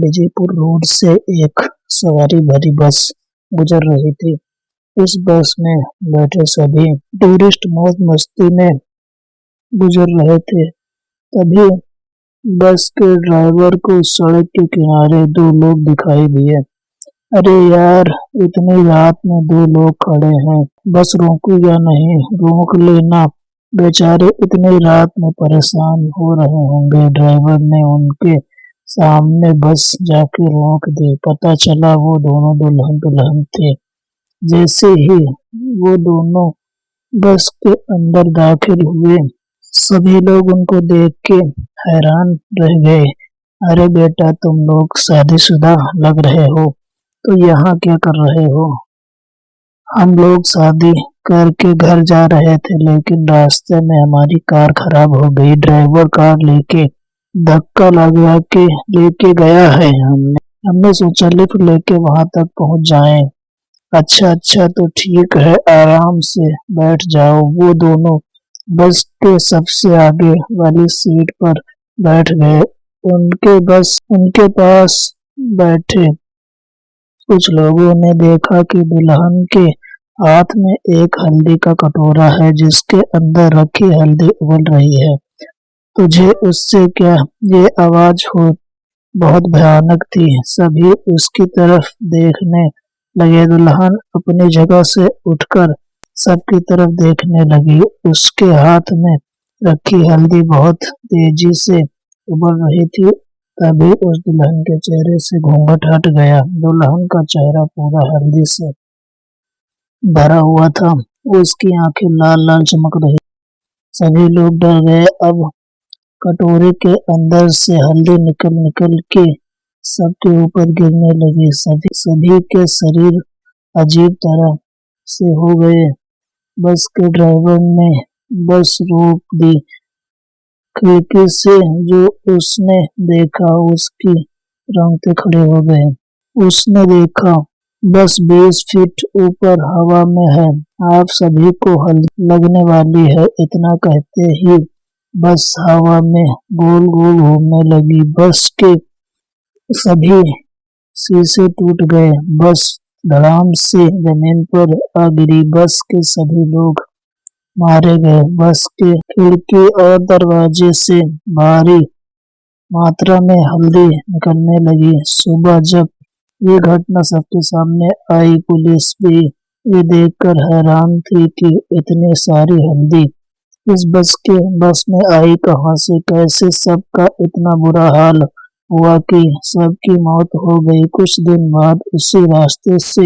Vijaypur road से एक सवारी भरी बस गुजर रही थी। इस बस में बैठे सभी टूरिस्ट मौज मस्ती में गुजर रहे थे। तभी बस के ड्राइवर को सड़क के किनारे दो लोग दिखाई दिए। अरे यार, इतनी रात में दो लोग खड़े हैं, बस रोकूं या नहीं? रोक लेना, बेचारे इतनी रात में परेशान हो रहे होंगे। ड्राइवर ने उनके सामने बस जाके रोक दी। पता चला वो दोनों दुल्हन दुल्हन थे। जैसे ही वो दोनों बस के अंदर दाखिल हुए, सभी लोग उनको देख के हैरान रह गए। अरे बेटा, तुम लोग शादीशुदा लग रहे हो, तो यहाँ क्या कर रहे हो? हम लोग शादी करके घर जा रहे थे, लेकिन रास्ते में हमारी कार खराब हो गई। ड्राइवर कार लेके धक्का लगा के लेके गया है। हमने सोचा लिफ्ट लेके वहां तक पहुंच जाएं। अच्छा, तो ठीक है, आराम से बैठ जाओ। वो दोनों बस के सबसे आगे वाली सीट पर बैठ गए। उनके पास बैठे कुछ लोगों ने देखा कि दुल्हन के हाथ में एक हल्दी का कटोरा है, जिसके अंदर रखी हल्दी उबल रही है। तुझे उससे क्या? ये आवाज हो बहुत भयानक थी। सभी उसकी तरफ देखने लगे। दुल्हन अपनी जगह से उठकर सबकी तरफ देखने लगी। उसके हाथ में रखी हल्दी बहुत तेजी से उबल रही थी। तभी उस दुल्हन के चेहरे से घूंघट हट गया। दुल्हन का चेहरा पूरा हल्दी से भरा हुआ था। उसकी आंखें लाल लाल चमक रही। सभी लोग डर गए। अब कटोरे के अंदर से हल्दी निकल निकल के सबके ऊपर गिरने लगी। सभी के शरीर अजीब तरह से हो गए। बस के ड्राइवर ने बस रोक दी। खिड़की से जो उसने देखा, उसकी रोंगटे खड़े हो गए। उसने देखा बस 20 फीट ऊपर हवा में है। आप सभी को हल्दी लगने वाली है। इतना कहते ही बस हवा में गोल गोल घूमने लगी। बस के सभी शीशे टूट गए। बस धड़ाम से जमीन पर आ गिरी। बस के सभी लोग मारे गए। बस के खिड़की और दरवाजे से भारी मात्रा में हल्दी निकलने लगी। सुबह जब ये घटना सबके सामने आई, पुलिस भी ये देखकर हैरान थी कि इतनी सारी हल्दी इस बस में आई कहां से? कैसे सबका इतना बुरा हाल हुआ कि सबकी मौत हो गई। कुछ दिन बाद उसी रास्ते से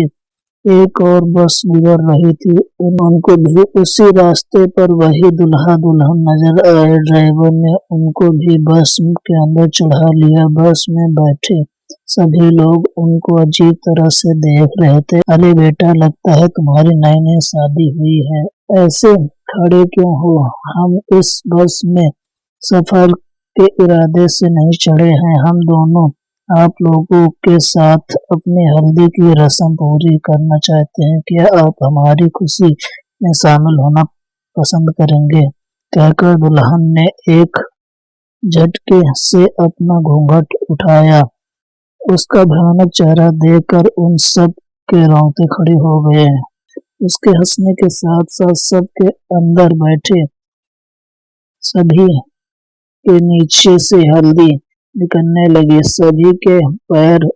एक और बस गुजर रही थी। उनको भी उसी रास्ते पर वही दूल्हा दुल्हन नजर आए। ड्राइवर ने उनको भी बस के अंदर चढ़ा लिया। बस में बैठे सभी लोग उनको अजीब तरह से देख रहे थे। अरे बेटा, लगता है तुम्हारी नई नई शादी हुई है, ऐसे खड़े क्यों हो? हम इस बस में सफर के इरादे से नहीं चढ़े हैं। हम दोनों आप लोगों के साथ अपनी हल्दी की रस्म पूरी करना चाहते हैं। क्या आप हमारी खुशी में शामिल होना पसंद करेंगे? कहकर दुल्हन ने एक झटके से अपना घूंघट उठाया। उसका भयानक चेहरा देखकर उन सब के रोंगटे खड़े हो गए। उसके हंसने के साथ साथ सबके अंदर बैठे सभी के नीचे से हल्दी निकलने लगी। सभी के पैर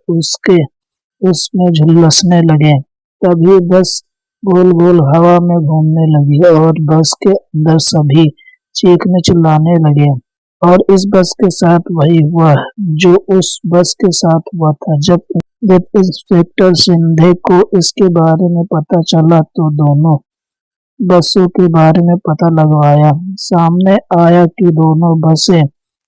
उसमें झुलसने लगे। तभी बस गोल गोल हवा में घूमने लगी और बस के अंदर सभी चीखने चिल्लाने लगे। और इस बस के साथ वही हुआ जो उस बस के साथ हुआ था। जब इंस्पेक्टर सिंधे को इसके बारे में पता चला, तो दोनों बसों के बारे में पता लगवाया। सामने आया कि दोनों बसें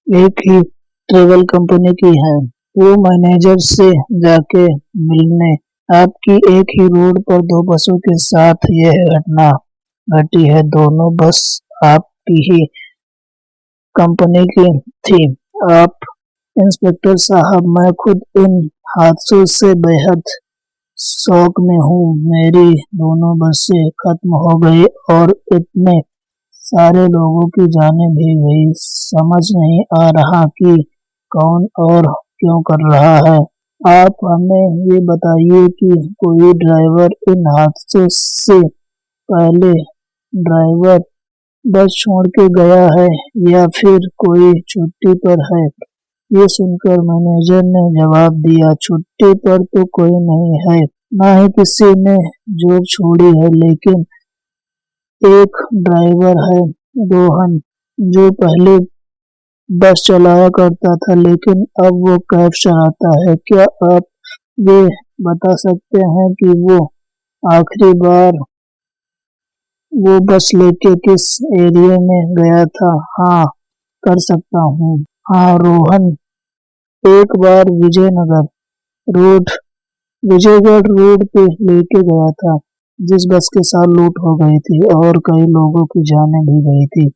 एक ही ट्रेवल कंपनी की हैं। वो मैनेजर से जाके मिलने आपकी एक ही रोड पर दो बसों के साथ यह घटना घटी है। दोनों बस आपकी ही कंपनी की थी। आप इंस्पेक्टर साहब, मैं खुद इन हादसों से बेहद शौक में हूँ। मेरी दोनों बसें खत्म हो गई और इतने सारे लोगों की जानें भी गई। समझ नहीं आ रहा कि कौन और क्यों कर रहा है? आप हमें ये बताइए कि कोई ड्राइवर इन हादसे से पहले ड्राइवर बस छोड़ के गया है या फिर कोई छुट्टी पर है? ये सुनकर मैनेजर ने जवाब दिया, छुट्टी पर तो कोई नहीं है, ना ही किसी ने जॉब छोड़ी है, लेकिन एक ड्राइवर है, रोहन, जो पहले बस चलाया करता था लेकिन अब वो कैब चलाता है। क्या आप ये बता सकते हैं कि वो आखिरी बार वो बस लेके किस एरिया में गया था? हाँ, कर सकता हूँ। हाँ, रोहन एक बार रोड विजयगढ़ रोड पे लेके गया था, जिस बस के साथ लूट हो गई थी और कई लोगों की जानें भी गई थी।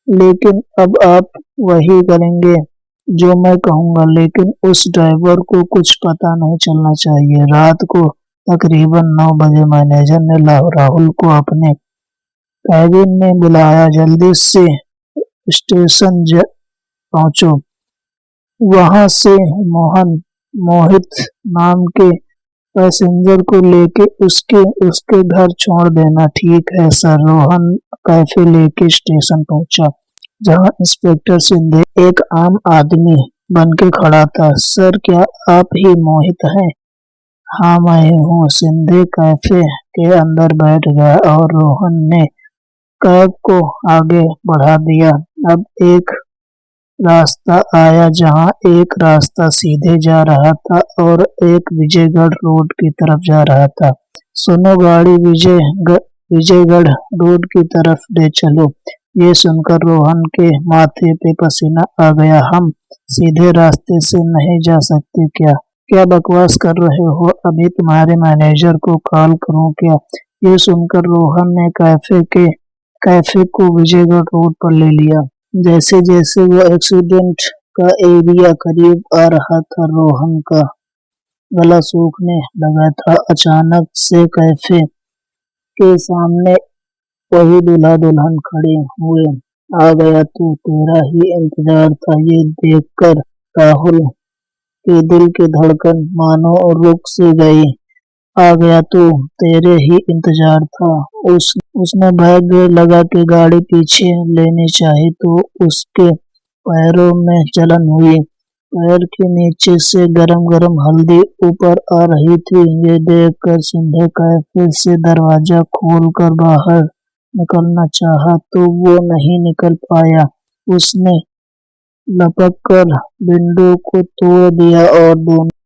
लेकिन अब आप वही करेंगे जो मैं कहूँगा, लेकिन उस ड्राइवर को कुछ पता नहीं चलना चाहिए। रात को तकरीबन 9 बजे मैनेजर ने राहुल को अपने कैबिन में बुलाया, जल्दी से स्टेशन पहुंचो। वहां से मोहित नाम के पैसेंजर को लेके उसके घर छोड़ देना। ठीक है सर। रोहन कैफे लेके स्टेशन पहुंचा, जहां इंस्पेक्टर सिंधे एक आम आदमी बन के खड़ा था। सर, क्या आप ही मोहित हैं? हाँ, मैं ही हूँ। सिंधे कैफे के अंदर बैठ गया और रोहन ने कैब को आगे बढ़ा दिया। अब एक रास्ता आया जहां एक रास्ता सीधे जा रहा था और एक विजयगढ़ रोड की तरफ जा रहा था। सुनो, गाड़ी विजयगढ़ रोड की तरफ ले चलो। ये सुनकर रोहन के माथे पे पसीना आ गया। हम सीधे रास्ते से नहीं जा सकते क्या? क्या बकवास कर रहे हो? अभी तुम्हारे मैनेजर को कॉल करूं क्या? ये सुनकर रोहन ने कैफे को विजयगढ़ रोड पर ले लिया। जैसे जैसे वो एक्सीडेंट का एरिया करीब आ रहा था, रोहन का गला सूखने लगा था। अचानक से कैफे के सामने वही दूल्हा दुल्हन खड़े हुए। आ गया तू, तेरा ही इंतजार था। ये देखकर राहुल के दिल की धड़कन मानो रुक सी गई। आ गया तू, तेरे ही इंतजार था। उसने बैग लगा के गाड़ी पीछे लेनी चाही तो उसके पैरों में जलन हुई। पैर के नीचे से गरम गरम हल्दी ऊपर आ रही थी। ये देखकर सिंधे कैफे से दरवाजा खोलकर बाहर निकलना चाहा तो वो नहीं निकल पाया। उसने लपक कर विंडो को तोड़ दिया और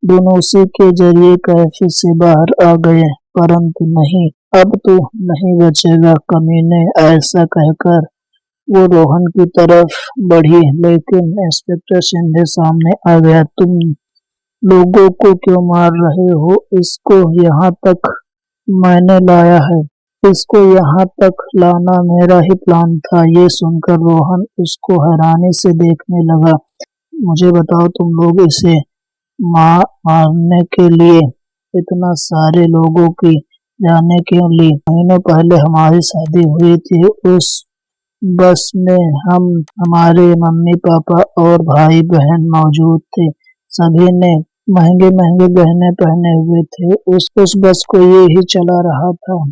दोनों उसी के जरिए कैफे से बाहर आ गए। परंतु नहीं, अब तो नहीं बचेगा कमीने। ऐसा कहकर वो रोहन की तरफ बढ़ी, लेकिन इंस्पेक्टर सिंधे सामने आ गया। तुम लोगों को क्यों मार रहे हो? इसको यहाँ तक मैंने लाया है। इसको यहाँ तक लाना मेरा ही प्लान था। ये सुनकर रोहन उसको हैरानी से देखने लगा। मुझे बताओ, तुम लोग इसे मारने के लिए इतना सारे लोगों की जाने क्यों ली? महीनों पहले हमारी शादी हुई थी। उस बस में हमारे मम्मी पापा और भाई बहन मौजूद थे। सभी ने महंगे महंगे गहने पहने हुए थे। उस बस को ये ही चला रहा था।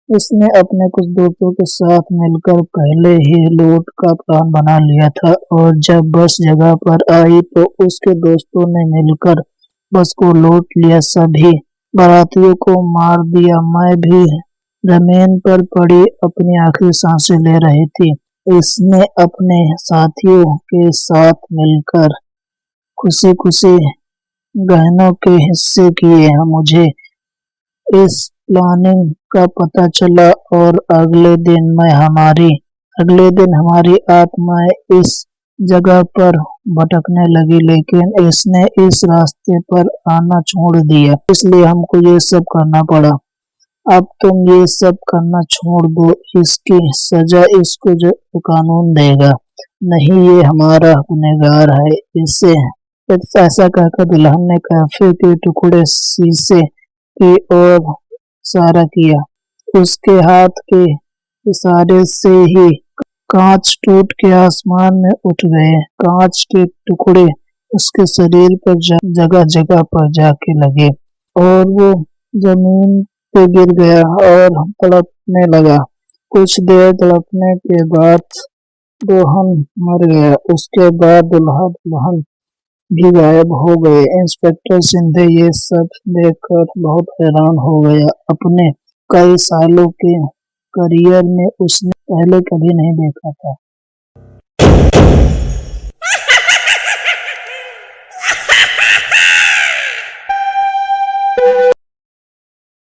इसने अपने कुछ दोस्तों के साथ मिलकर पहले ही लूट का प्लान बना लिया था और जब बस जगह पर आई तो उसके दोस्तों ने मिलकर बस को लूट लिया। सभी बारातियों को मार दिया। मैं भी जमीन पर पड़ी अपनी आखिरी सांसें ले रही थी। इसने अपने साथियों के साथ मिलकर खुशी खुशी गहनों के हिस्से किए। मुझे इस प्लानिंग का पता चला और अगले दिन हमारी आत्माएं इस जगह पर भटकने लगी, लेकिन इसने इस रास्ते पर आना छोड़ दिया, इसलिए हमको ये सब करना पड़ा। अब तुम ये सब करना छोड़ दो, इसकी सजा इसको जो कानून देगा। नहीं, ये हमारा गुनहगार है। इसे ऐसा कहकर दुल्हन ने कैफे के टुकड़े शीशे की ओर इशारा किया। उसके हाथ के इशारे से ही कांच टूट के आसमान में उठ गए। कांच के टुकड़े उसके शरीर पर जगह जगह पर जाके लगे और वो जमीन पे गिर गया और तड़पने लगा। कुछ देर तड़पने के बाद रोहन मर गया। उसके बाद दुल्हा दुल्हन भी गायब हो गए। इंस्पेक्टर शिंदे ये सब देखकर बहुत हैरान हो गया। अपने कई सालों के करियर में उसने पहले कभी नहीं देखा था।